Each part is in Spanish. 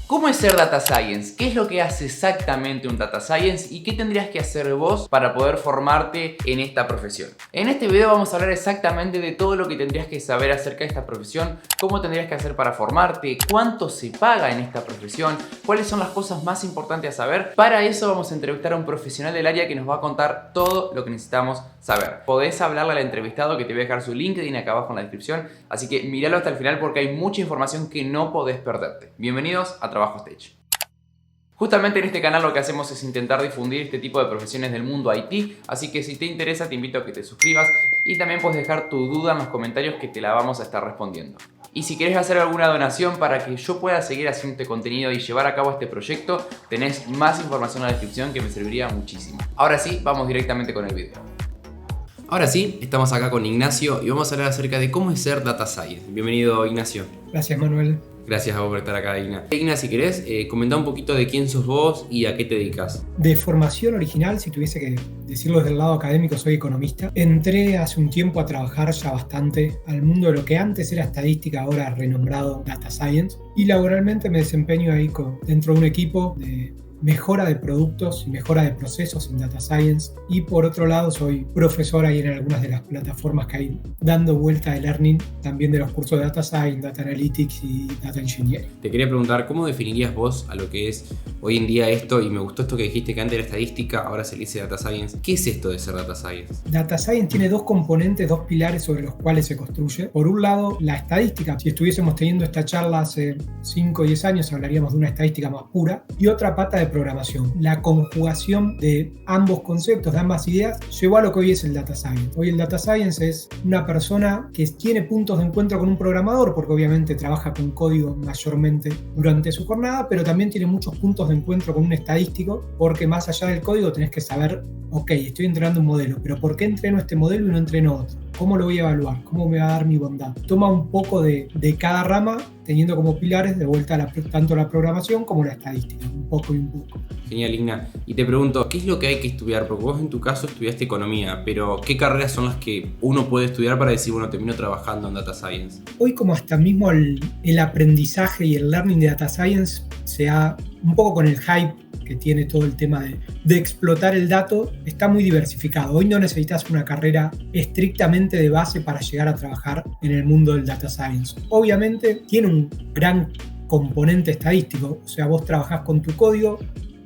¿Cómo es ser Data Science? ¿Qué es lo que hace exactamente un Data Science? ¿Y qué tendrías que hacer vos para poder formarte en esta profesión? En este video vamos a hablar exactamente de todo lo que tendrías que saber acerca de esta profesión, cómo tendrías que hacer para formarte, cuánto se paga en esta profesión, cuáles son las cosas más importantes a saber. Para eso vamos a entrevistar a un profesional del área que nos va a contar todo lo que necesitamos saber. Podés hablarle al entrevistado, que te voy a dejar su LinkedIn acá abajo en la descripción, así que míralo hasta el final porque hay mucha información que no podés perderte. Bienvenidos a Trabajo Stage. Justamente en este canal lo que hacemos es intentar difundir este tipo de profesiones del mundo IT, así que si te interesa te invito a que te suscribas y también puedes dejar tu duda en los comentarios que te la vamos a estar respondiendo. Y si querés hacer alguna donación para que yo pueda seguir haciendo este contenido y llevar a cabo este proyecto, tenés más información en la descripción que me serviría muchísimo. Ahora sí, vamos directamente con el video. Ahora sí, estamos acá con Ignacio y vamos a hablar acerca de cómo es ser Data Science. Bienvenido, Ignacio. Gracias, Manuel. Gracias a vos por estar acá, Igna. Igna, si querés, comentá un poquito de quién sos vos y a qué te dedicas. De formación original, si tuviese que decirlo desde el lado académico, soy economista. Entré hace un tiempo a trabajar ya bastante al mundo de lo que antes era estadística, ahora renombrado Data Science. Y laboralmente me desempeño ahí dentro de un equipo de mejora de productos y mejora de procesos en Data Science. Y por otro lado, soy profesor ahí en algunas de las plataformas que hay dando vuelta de learning, también de los cursos de Data Science, Data Analytics y Data Engineering. Te quería preguntar, ¿cómo definirías vos a lo que es hoy en día esto? Y me gustó esto que dijiste, que antes era estadística, ahora se le dice Data Science. ¿Qué es esto de ser Data Science? Data Science tiene dos componentes, dos pilares sobre los cuales se construye. Por un lado, la estadística. Si estuviésemos teniendo esta charla hace 5 o 10 años, hablaríamos de una estadística más pura. Y otra pata de programación. La conjugación de ambos conceptos, de ambas ideas, llevó a lo que hoy es el Data Science. Hoy el Data Science es una persona que tiene puntos de encuentro con un programador, porque obviamente trabaja con código mayormente durante su jornada, pero también tiene muchos puntos de encuentro con un estadístico, porque más allá del código tenés que saber, ok, estoy entrenando un modelo, pero ¿por qué entreno este modelo y no entreno otro? ¿Cómo lo voy a evaluar? ¿Cómo me va a dar mi bondad? Toma un poco de cada rama, teniendo como pilares de vuelta tanto la programación como la estadística, un poco y un poco. Genial, Igna. Y te pregunto, ¿qué es lo que hay que estudiar? Porque vos en tu caso estudiaste economía, pero ¿qué carreras son las que uno puede estudiar para decir, bueno, termino trabajando en Data Science? Hoy, como hasta mismo el aprendizaje y el learning de Data Science se ha, un poco con el hype que tiene todo el tema de explotar el dato, está muy diversificado. Hoy no necesitas una carrera estrictamente de base para llegar a trabajar en el mundo del Data Science. Obviamente tiene un gran componente estadístico, o sea, vos trabajás con tu código,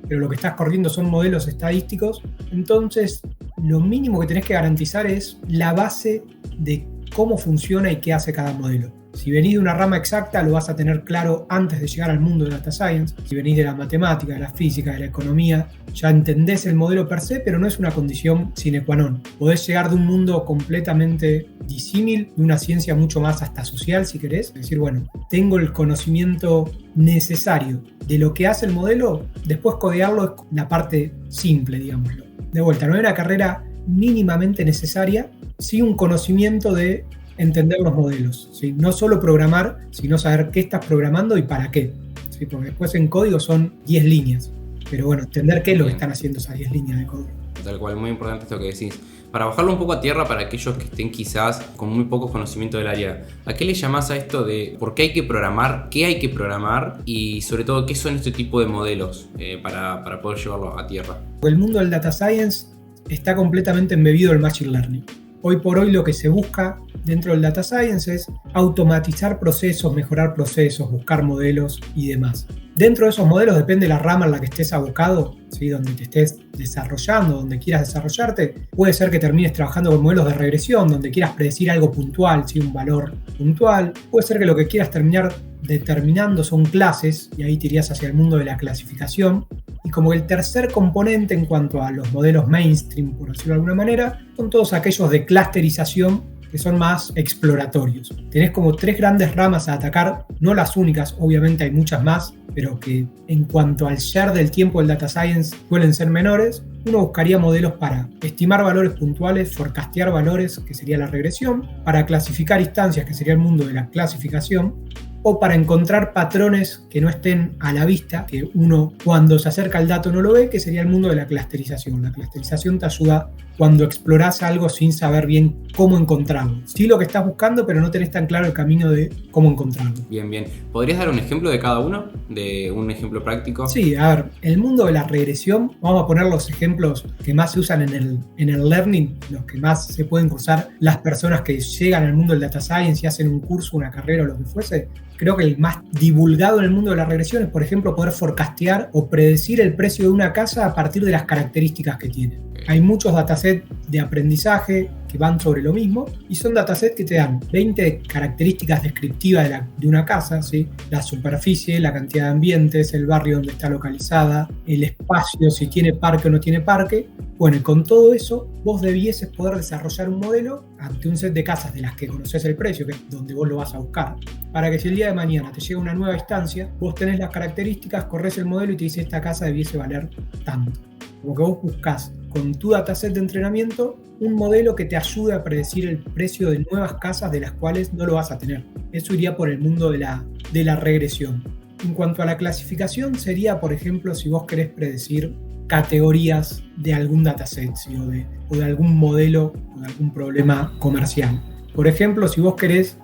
pero lo que estás corriendo son modelos estadísticos, entonces lo mínimo que tenés que garantizar es la base de cómo funciona y qué hace cada modelo. Si venís de una rama exacta, lo vas a tener claro antes de llegar al mundo de Data Science. Si venís de la matemática, de la física, de la economía, ya entendés el modelo per se, pero no es una condición sine qua non. Podés llegar de un mundo completamente disímil, de una ciencia mucho más hasta social, si querés. Es decir, bueno, tengo el conocimiento necesario de lo que hace el modelo, después codearlo es la parte simple, digámoslo. De vuelta, no es una carrera mínimamente necesaria, sí un conocimiento de entender los modelos, ¿sí? No solo programar, sino saber qué estás programando y para qué, ¿sí? Porque después en código son 10 líneas, pero bueno, entender qué es lo que están haciendo esas 10 líneas de código. Tal cual, muy importante esto que decís. Para bajarlo un poco a tierra para aquellos que estén quizás con muy poco conocimiento del área, ¿a qué le llamás a esto de por qué hay que programar, qué hay que programar y sobre todo qué son este tipo de modelos para poder llevarlo a tierra? El mundo del Data Science está completamente embebido en el Machine Learning. Hoy por hoy lo que se busca dentro del Data Science es automatizar procesos, mejorar procesos, buscar modelos y demás. Dentro de esos modelos depende la rama en la que estés abocado, ¿sí? Donde te estés desarrollando, donde quieras desarrollarte. Puede ser que termines trabajando con modelos de regresión, donde quieras predecir algo puntual, ¿sí? Un valor puntual. Puede ser que lo que quieras terminar determinando son clases, y ahí te irías hacia el mundo de la clasificación. Y como el tercer componente en cuanto a los modelos mainstream, por decirlo de alguna manera, son todos aquellos de clusterización que son más exploratorios. Tenés como 3 grandes ramas a atacar, no las únicas, obviamente hay muchas más, pero que en cuanto al share del tiempo del Data Science suelen ser menores. Uno buscaría modelos para estimar valores puntuales, forecastear valores, que sería la regresión, para clasificar instancias, que sería el mundo de la clasificación, o para encontrar patrones que no estén a la vista, que uno cuando se acerca al dato no lo ve, que sería el mundo de la clusterización. La clusterización te ayuda cuando explorás algo sin saber bien cómo encontrarlo. Sí lo que estás buscando, pero no tenés tan claro el camino de cómo encontrarlo. Bien, bien. ¿Podrías dar un ejemplo de cada uno? ¿De un ejemplo práctico? Sí, a ver, el mundo de la regresión, vamos a poner los ejemplos que más se usan en el learning, los que más se pueden cursar las personas que llegan al mundo del data science y hacen un curso, una carrera o lo que fuese. Creo que el más divulgado en el mundo de la regresión es, por ejemplo, poder forecastear o predecir el precio de una casa a partir de las características que tiene. Hay muchos datasets de aprendizaje que van sobre lo mismo y son datasets que te dan 20 características descriptivas de una casa, ¿sí? La superficie, la cantidad de ambientes, el barrio donde está localizada, el espacio, si tiene parque o no tiene parque. Bueno, y con todo eso vos debieses poder desarrollar un modelo ante un set de casas de las que conoces el precio, que es donde vos lo vas a buscar, para que si el día de mañana te llega una nueva instancia, vos tenés las características, corres el modelo y te dice esta casa debiese valer tanto. Como que vos buscás con tu dataset de entrenamiento un modelo que te ayude a predecir el precio de nuevas casas de las cuales no lo vas a tener. Eso iría por el mundo de la regresión. En cuanto a la clasificación, sería, por ejemplo, si vos querés predecir categorías de algún dataset, ¿sí? o de algún modelo o de algún problema comercial. Por ejemplo, si vos querés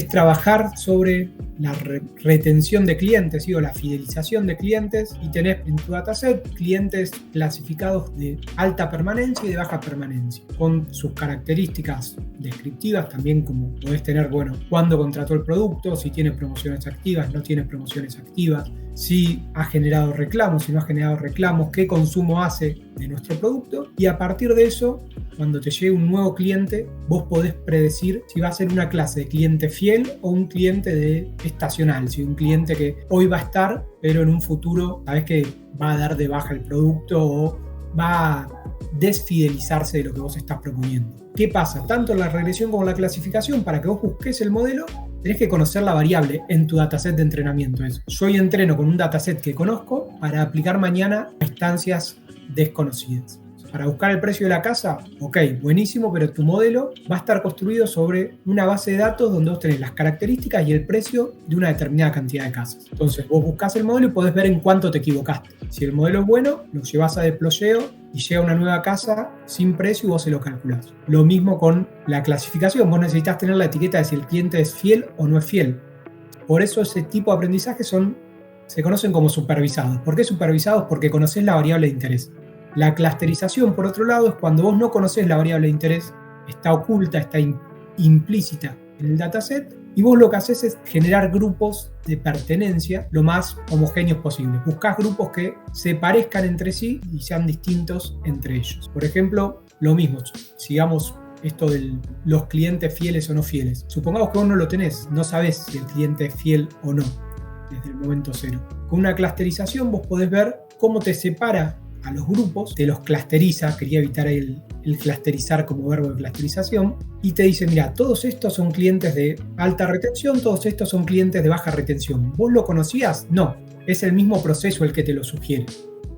trabajar sobre la retención de clientes, ¿sí? o la fidelización de clientes, y tenés en tu dataset clientes clasificados de alta permanencia y de baja permanencia, con sus características descriptivas también, como podés tener, bueno, cuándo contrató el producto, si tiene promociones activas, no tiene promociones activas, si ha generado reclamos, si no ha generado reclamos, qué consumo hace de nuestro producto, y a partir de eso, cuando te llegue un nuevo cliente, vos podés predecir si va a ser una clase de cliente fiel o un cliente estacional, si un cliente que hoy va a estar, pero en un futuro sabés que va a dar de baja el producto o va a desfidelizarse de lo que vos estás proponiendo. ¿Qué pasa? Tanto en la regresión como en la clasificación, para que vos busques el modelo, tenés que conocer la variable en tu dataset de entrenamiento. Yo hoy entreno con un dataset que conozco para aplicar mañana a instancias desconocidas. Para buscar el precio de la casa, ok, buenísimo, pero tu modelo va a estar construido sobre una base de datos donde vos tenés las características y el precio de una determinada cantidad de casas. Entonces vos buscás el modelo y podés ver en cuánto te equivocaste. Si el modelo es bueno, lo llevas a deployeo y llega una nueva casa sin precio y vos se lo calculás. Lo mismo con la clasificación, vos necesitas tener la etiqueta de si el cliente es fiel o no es fiel. Por eso ese tipo de aprendizaje se conocen como supervisados. ¿Por qué supervisados? Porque conocés la variable de interés. La clusterización, por otro lado, es cuando vos no conocés la variable de interés, está oculta, está implícita en el dataset, y vos lo que haces es generar grupos de pertenencia lo más homogéneos posible. Buscás grupos que se parezcan entre sí y sean distintos entre ellos. Por ejemplo, lo mismo, sigamos esto de los clientes fieles o no fieles. Supongamos que vos no lo tenés, no sabés si el cliente es fiel o no desde el momento cero. Con una clusterización vos podés ver cómo te separa a los grupos, te los clusteriza, quería evitar el clusterizar como verbo de clusterización, y te dice, mira, todos estos son clientes de alta retención, todos estos son clientes de baja retención. ¿Vos lo conocías? No, es el mismo proceso el que te lo sugiere.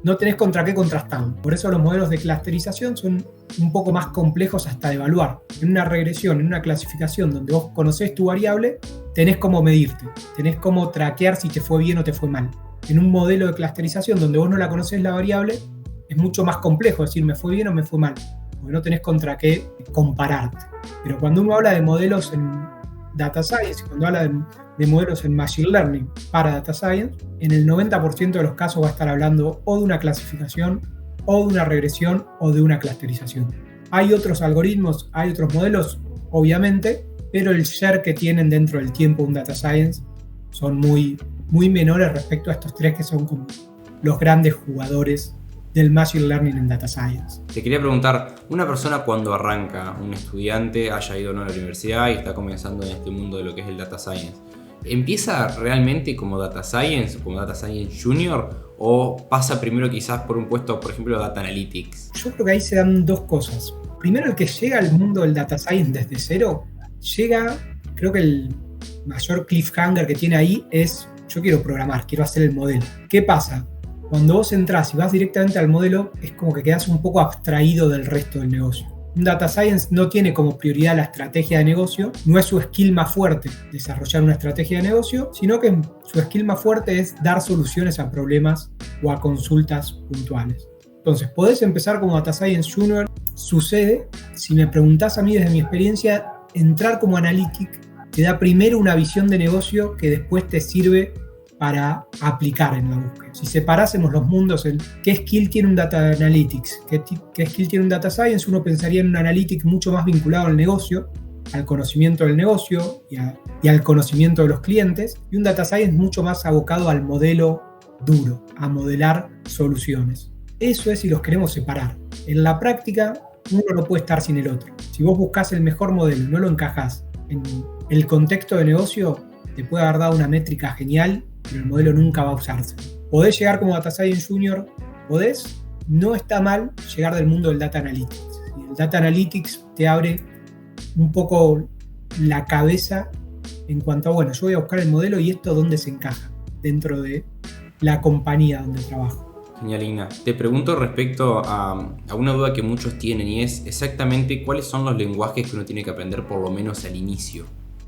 No tenés contra qué contrastarlo. Por eso los modelos de clusterización son un poco más complejos hasta de evaluar. En una regresión, en una clasificación donde vos conocés tu variable, tenés cómo medirte, tenés cómo traquear si te fue bien o te fue mal. En un modelo de clusterización donde vos no la conocés la variable, es mucho más complejo decir me fue bien o me fue mal, porque no tenés contra qué compararte. Pero cuando uno habla de modelos en data science, cuando habla de modelos en machine learning para data science, en el 90% de los casos va a estar hablando o de una clasificación, o de una regresión, o de una clusterización. Hay otros algoritmos, hay otros modelos, obviamente, pero el share que tienen dentro del tiempo un data science son muy menores respecto a estos tres que son como los grandes jugadores del Machine Learning en Data Science. Te quería preguntar, una persona cuando arranca, un estudiante, haya ido a la universidad y está comenzando en este mundo de lo que es el Data Science, ¿empieza realmente como Data Science, como Data Science Junior, o pasa primero quizás por un puesto, por ejemplo, Data Analytics? Yo creo que ahí se dan dos cosas. Primero, el que llega al mundo del Data Science desde cero, creo que el mayor cliffhanger que tiene ahí es, yo quiero programar, quiero hacer el modelo. ¿Qué pasa? Cuando vos entrás y vas directamente al modelo, es como que quedás un poco abstraído del resto del negocio. Un data science no tiene como prioridad la estrategia de negocio, no es su skill más fuerte desarrollar una estrategia de negocio, sino que su skill más fuerte es dar soluciones a problemas o a consultas puntuales. Entonces, podés empezar como Data Science Junior. Sucede, si me preguntás a mí desde mi experiencia, entrar como Analytic te da primero una visión de negocio que después te sirve para aplicar en la búsqueda. Si separásemos los mundos en qué skill tiene un Data Analytics, qué skill tiene un Data Science, uno pensaría en un Analytics mucho más vinculado al negocio, al conocimiento del negocio y al conocimiento de los clientes, y un Data Science mucho más abocado al modelo duro, a modelar soluciones. Eso es si los queremos separar. En la práctica, uno no puede estar sin el otro. Si vos buscás el mejor modelo y no lo encajás en el contexto de negocio, te puede haber dado una métrica genial, pero el modelo nunca va a usarse. Podés llegar como Data Science Junior, podés, no está mal llegar del mundo del Data Analytics. El Data Analytics te abre un poco la cabeza en cuanto a, bueno, yo voy a buscar el modelo y esto dónde se encaja dentro de la compañía donde trabajo. Genial, Igna. Te pregunto respecto a una duda que muchos tienen y es exactamente cuáles son los lenguajes que uno tiene que aprender por lo menos al inicio.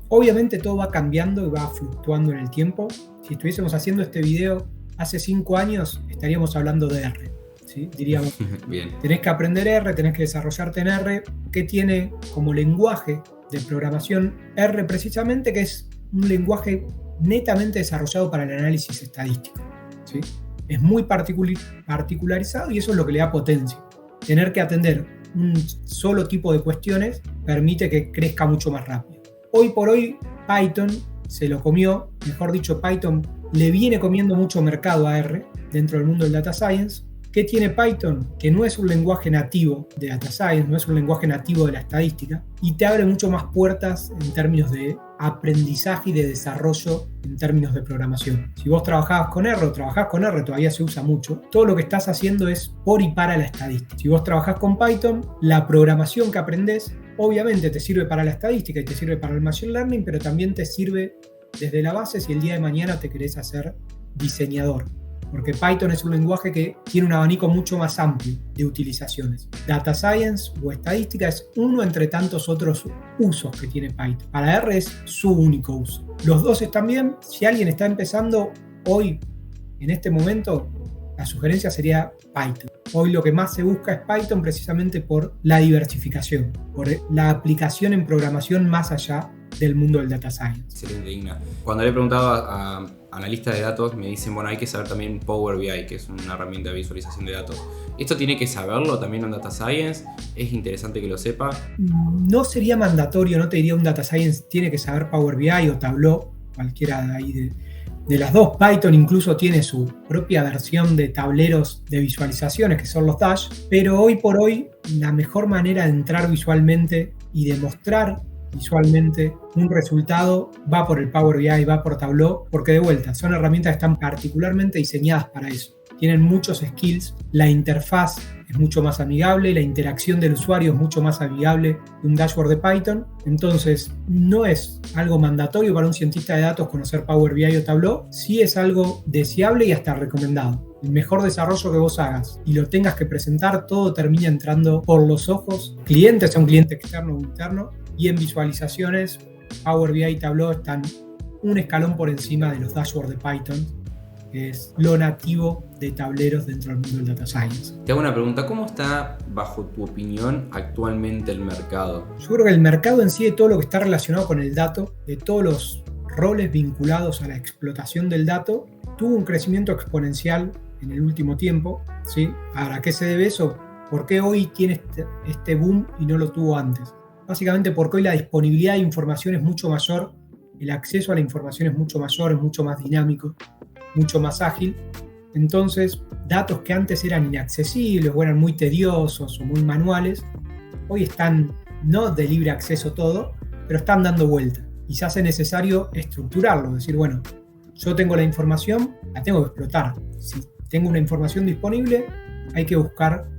Obviamente todo va cambiando y va fluctuando en el tiempo. Si estuviésemos haciendo este video hace 5 años, estaríamos hablando de R. ¿Sí? Diríamos, bien, tenés que aprender R, tenés que desarrollarte en R, que tiene como lenguaje de programación R precisamente, que es un lenguaje netamente desarrollado para el análisis estadístico. ¿Sí? Es muy particularizado y eso es lo que le da potencia. Tener que atender un solo tipo de cuestiones permite que crezca mucho más rápido. Hoy por hoy Python se lo comió, mejor dicho, Python le viene comiendo mucho mercado a R dentro del mundo del Data Science. ¿Qué tiene Python? Que no es un lenguaje nativo de Data Science, no es un lenguaje nativo de la estadística y te abre mucho más puertas en términos de aprendizaje y de desarrollo en términos de programación. Si vos trabajabas con R o trabajás con R, todavía se usa mucho, todo lo que estás haciendo es por y para la estadística. Si vos trabajás con Python, la programación que aprendés obviamente te sirve para la estadística y te sirve para el machine learning, pero también te sirve desde la base si el día de mañana te querés hacer diseñador. Porque Python es un lenguaje que tiene un abanico mucho más amplio de utilizaciones. Data Science o estadística es uno entre tantos otros usos que tiene Python. Para R es su único uso. Los dos están bien. Si alguien está empezando hoy, en este momento, la sugerencia sería Python. Hoy lo que más se busca es Python precisamente por la diversificación, por la aplicación en programación más allá del mundo del Data Science. Excelente, Igna. Cuando le he preguntado a analistas de datos, me dicen, bueno, hay que saber también Power BI, que es una herramienta de visualización de datos. ¿Esto tiene que saberlo también en Data Science? ¿Es interesante que lo sepa? No sería mandatorio, no te diría un Data Science tiene que saber Power BI o Tableau, cualquiera de ahí de las dos. Python incluso tiene su propia versión de tableros de visualizaciones, que son los Dash, pero hoy por hoy la mejor manera de entrar visualmente y de mostrar visualmente un resultado va por el Power BI, va por Tableau, porque de vuelta son herramientas que están particularmente diseñadas para eso. Tienen muchos skills, la interfaz es mucho más amigable, la interacción del usuario es mucho más amigable que un dashboard de Python. Entonces, no es algo mandatorio para un cientista de datos conocer Power BI o Tableau, sí es algo deseable y hasta recomendado. El mejor desarrollo que vos hagas y lo tengas que presentar, todo termina entrando por los ojos, cliente, sea un cliente externo o interno, y en visualizaciones, Power BI y Tableau están un escalón por encima de los dashboards de Python, que es lo nativo de tableros dentro del mundo del Data Science. Te hago una pregunta, ¿cómo está, bajo tu opinión, actualmente el mercado? Yo creo que el mercado en sí, de todo lo que está relacionado con el dato, de todos los roles vinculados a la explotación del dato, tuvo un crecimiento exponencial en el último tiempo, ¿sí? ¿Para qué se debe eso? ¿Por qué hoy tiene este boom y no lo tuvo antes? Básicamente porque hoy la disponibilidad de información es mucho mayor, el acceso a la información es mucho mayor, es mucho más dinámico, mucho más ágil. Entonces, datos que antes eran inaccesibles o eran muy tediosos o muy manuales, hoy están no de libre acceso todo, pero están dando vuelta y se hace necesario estructurarlo, decir, bueno, yo tengo la información, la tengo que explotar. Si tengo una información disponible, hay que buscar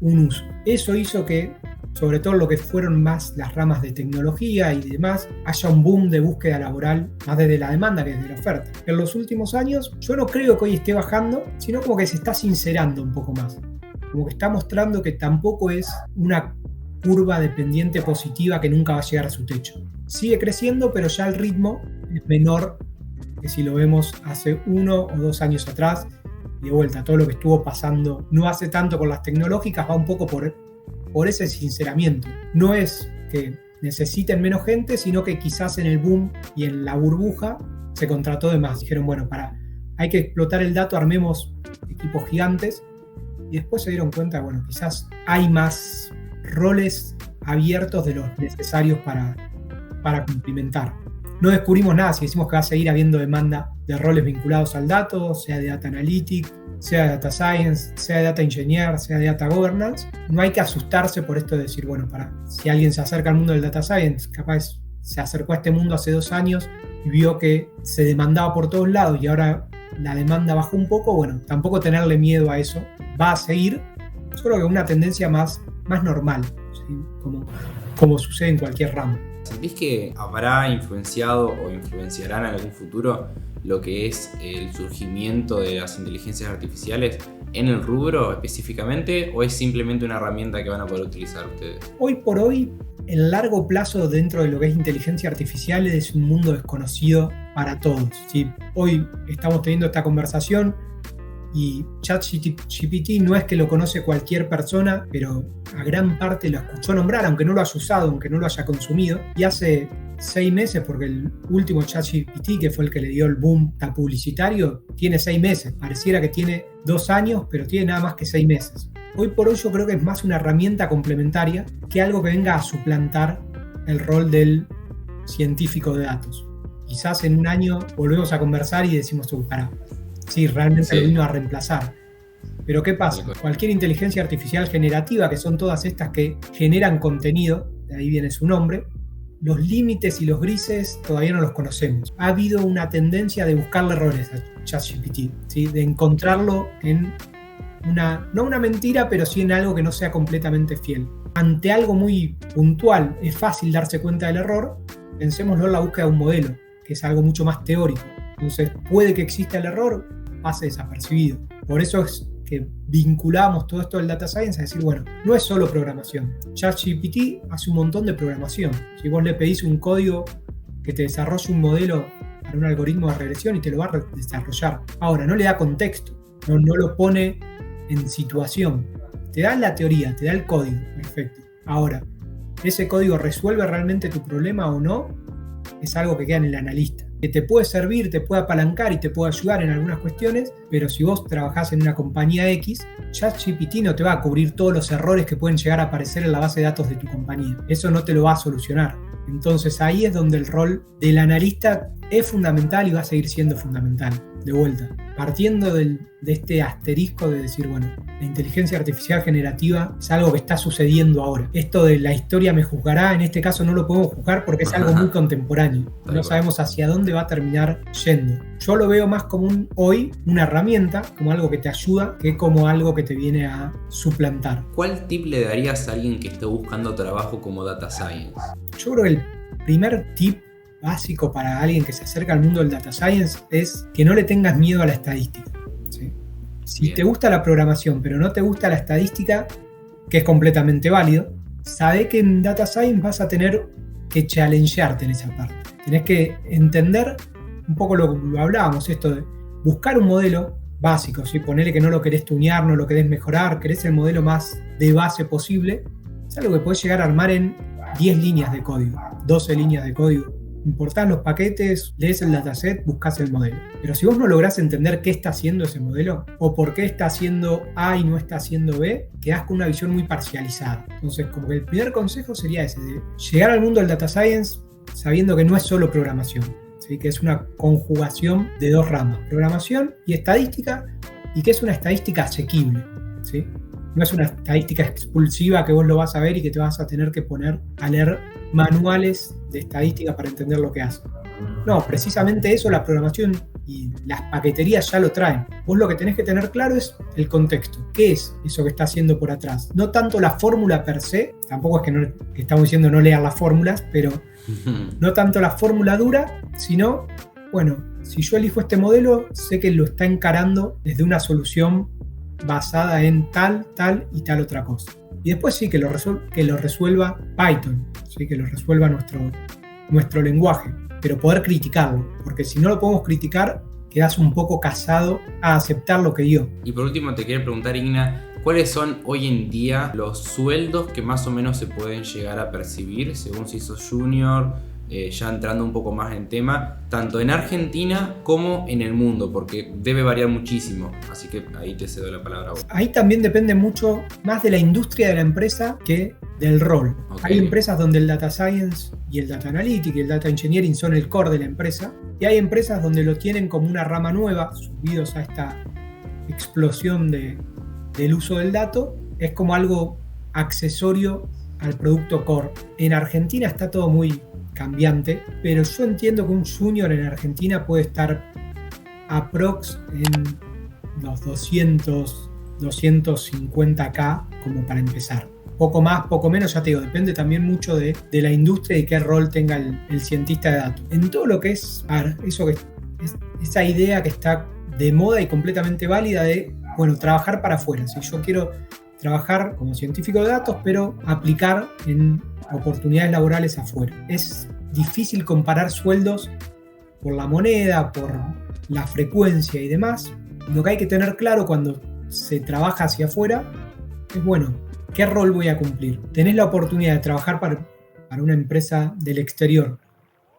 un uso. Eso hizo que, sobre todo lo que fueron más las ramas de tecnología y demás, haya un boom de búsqueda laboral más desde la demanda que desde la oferta. En los últimos años, yo no creo que hoy esté bajando, sino como que se está sincerando un poco más. Como que está mostrando que tampoco es una curva de pendiente positiva que nunca va a llegar a su techo. Sigue creciendo, pero ya el ritmo es menor que si lo vemos hace 1 o 2 años atrás. Y de vuelta, todo lo que estuvo pasando no hace tanto con las tecnológicas va un poco por ese sinceramiento. No es que necesiten menos gente, sino que quizás en el boom y en la burbuja se contrató de más. Dijeron, bueno, hay que explotar el dato, armemos equipos gigantes. Y después se dieron cuenta, bueno, quizás hay más roles abiertos de los necesarios para cumplimentar. No descubrimos nada si decimos que va a seguir habiendo demanda de roles vinculados al dato, sea de Data Analytics, sea de Data Science, sea de Data Engineer, sea de Data Governance. No hay que asustarse por esto de decir, bueno, si alguien se acerca al mundo del Data Science, capaz se acercó a este mundo hace 2 años y vio que se demandaba por todos lados y ahora la demanda bajó un poco, bueno, tampoco tenerle miedo a eso. Va a seguir, solo que una tendencia más normal, ¿sí? Como sucede en cualquier ramo. ¿Sentís que habrá influenciado o influenciará en algún futuro lo que es el surgimiento de las inteligencias artificiales en el rubro específicamente, o es simplemente una herramienta que van a poder utilizar ustedes? Hoy por hoy, el largo plazo dentro de lo que es inteligencia artificial es un mundo desconocido para todos, ¿sí? Hoy estamos teniendo esta conversación y ChatGPT no es que lo conoce cualquier persona, pero a gran parte lo escuchó nombrar, aunque no lo haya usado, aunque no lo haya consumido. Y hace 6 meses, porque el último ChatGPT, que fue el que le dio el boom publicitario, tiene 6 meses. Pareciera que tiene 2 años, pero tiene nada más que 6 meses. Hoy por hoy yo creo que es más una herramienta complementaria que algo que venga a suplantar el rol del científico de datos. Quizás en un año volvemos a conversar y decimos, sí, realmente lo vino a reemplazar. Pero ¿qué pasa? Cualquier inteligencia artificial generativa, que son todas estas que generan contenido, de ahí viene su nombre, los límites y los grises todavía no los conocemos. Ha habido una tendencia de buscarle errores a ChatGPT, ¿sí? De encontrarlo en no una mentira, pero sí en algo que no sea completamente fiel. Ante algo muy puntual, es fácil darse cuenta del error. Pensémoslo en la búsqueda de un modelo, que es algo mucho más teórico. Entonces, puede que exista el error, pase desapercibido. Por eso es que vinculamos todo esto del Data Science a decir, bueno, no es solo programación. ChatGPT hace un montón de programación. Si vos le pedís un código que te desarrolle un modelo para un algoritmo de regresión y te lo va a desarrollar. Ahora, no le da contexto, no lo pone en situación. Te da la teoría, te da el código, perfecto. Ahora, ¿ese código resuelve realmente tu problema o no? Es algo que queda en el analista. Que te puede servir, te puede apalancar y te puede ayudar en algunas cuestiones, pero si vos trabajás en una compañía X, ChatGPT no te va a cubrir todos los errores que pueden llegar a aparecer en la base de datos de tu compañía. Eso no te lo va a solucionar. Entonces ahí es donde el rol del analista es fundamental y va a seguir siendo fundamental. De vuelta, partiendo de este asterisco de decir, bueno, la inteligencia artificial generativa es algo que está sucediendo ahora. Esto de la historia me juzgará, en este caso no lo podemos juzgar porque es algo muy contemporáneo. No sabemos hacia dónde va a terminar yendo. Yo lo veo más como hoy una herramienta, como algo que te ayuda, que como algo que te viene a suplantar. ¿Cuál tip le darías a alguien que esté buscando trabajo como Data Science? Yo creo que el primer tip básico para alguien que se acerca al mundo del Data Science es que no le tengas miedo a la estadística, ¿sí? Si te gusta la programación pero no te gusta la estadística, que es completamente válido, sabe que en Data Science vas a tener que challengearte en esa parte. Tenés que entender un poco lo hablábamos, esto de buscar un modelo básico, ¿sí? Ponele que no lo querés tunear, no lo querés mejorar, querés el modelo más de base posible. Es algo que podés llegar a armar en 10 líneas de código, 12 líneas de código. Importás los paquetes, lees el dataset, buscas el modelo. Pero si vos no lográs entender qué está haciendo ese modelo o por qué está haciendo A y no está haciendo B, quedás con una visión muy parcializada. Entonces, como que el primer consejo sería ese, de llegar al mundo del Data Science sabiendo que no es solo programación, ¿sí? Que es una conjugación de 2 ramas, programación y estadística, y que es una estadística asequible, ¿sí? No es una estadística expulsiva que vos lo vas a ver y que te vas a tener que poner a leer manuales de estadística para entender lo que hace. No, precisamente eso la programación y las paqueterías ya lo traen. Vos lo que tenés que tener claro es el contexto. ¿Qué es eso que está haciendo por atrás? No tanto la fórmula per se, tampoco es que estamos diciendo no lean las fórmulas, pero no tanto la fórmula dura, sino, bueno, si yo elijo este modelo, sé que lo está encarando desde una solución basada en tal y tal otra cosa. Y después sí, que lo resuelva Python, ¿sí? Que lo resuelva nuestro lenguaje, pero poder criticarlo, porque si no lo podemos criticar, quedas un poco casado a aceptar lo que dio. Y por último te quiero preguntar, Igna, ¿cuáles son hoy en día los sueldos que más o menos se pueden llegar a percibir según si sos junior, ya entrando un poco más en tema, tanto en Argentina como en el mundo, porque debe variar muchísimo, así que ahí te cedo la palabra a vos. Ahí también depende mucho más de la industria de la empresa que del rol. Okay. Hay empresas donde el Data Science y el Data Analytics y el Data Engineering son el core de la empresa, y hay empresas donde lo tienen como una rama nueva, subidos a esta explosión del uso del dato, es como algo accesorio al producto core. En Argentina está todo muy cambiante, pero yo entiendo que un junior en Argentina puede estar aprox en los 250k como para empezar. Poco más, poco menos, ya te digo, depende también mucho de la industria y qué rol tenga el cientista de datos. En todo lo que es esa idea que está de moda y completamente válida de, bueno, trabajar para afuera. Si yo quiero trabajar como científico de datos, pero aplicar en oportunidades laborales afuera. Es difícil comparar sueldos por la moneda, por la frecuencia y demás. Lo que hay que tener claro cuando se trabaja hacia afuera es, bueno, ¿qué rol voy a cumplir? Tenés la oportunidad de trabajar para una empresa del exterior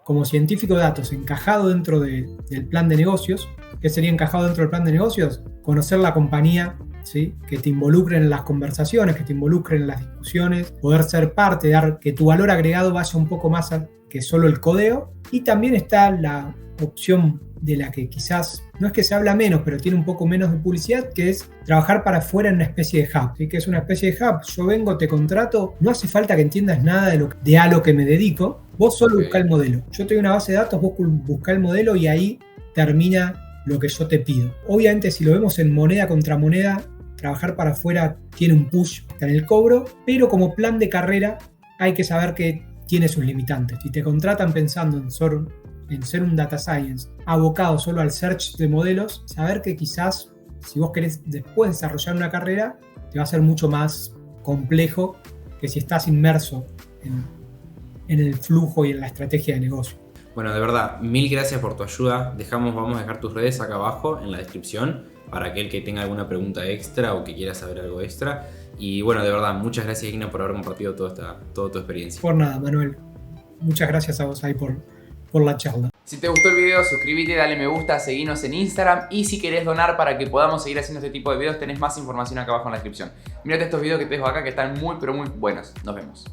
como científico de datos encajado dentro del plan de negocios. ¿Qué sería encajado dentro del plan de negocios? Conocer la compañía, ¿sí? Que te involucren en las conversaciones, que te involucren en las discusiones, poder ser parte, dar que tu valor agregado vaya un poco más que solo el codeo. Y también está la opción de la que quizás, no es que se habla menos, pero tiene un poco menos de publicidad, que es trabajar para afuera en una especie de hub, ¿sí? Que es una especie de hub. Yo vengo, te contrato, no hace falta que entiendas nada de a lo que me dedico, vos solo buscá el modelo. Yo te doy una base de datos, vos buscá el modelo y ahí termina lo que yo te pido. Obviamente, si lo vemos en moneda contra moneda, trabajar para afuera tiene un push en el cobro, pero como plan de carrera hay que saber que tiene sus limitantes. Si te contratan pensando en ser un data science abocado solo al search de modelos, saber que quizás si vos querés después desarrollar una carrera te va a ser mucho más complejo que si estás inmerso en el flujo y en la estrategia de negocio. Bueno, de verdad, mil gracias por tu ayuda. Vamos a dejar tus redes acá abajo en la descripción para aquel que tenga alguna pregunta extra o que quiera saber algo extra. Y bueno, de verdad, muchas gracias, Igna, por haber compartido toda tu experiencia. Por nada, Manuel. Muchas gracias a vos ahí por la charla. Si te gustó el video, suscríbete, dale me gusta, seguinos en Instagram y si querés donar para que podamos seguir haciendo este tipo de videos, tenés más información acá abajo en la descripción. Mírate estos videos que te dejo acá que están muy pero muy buenos. Nos vemos.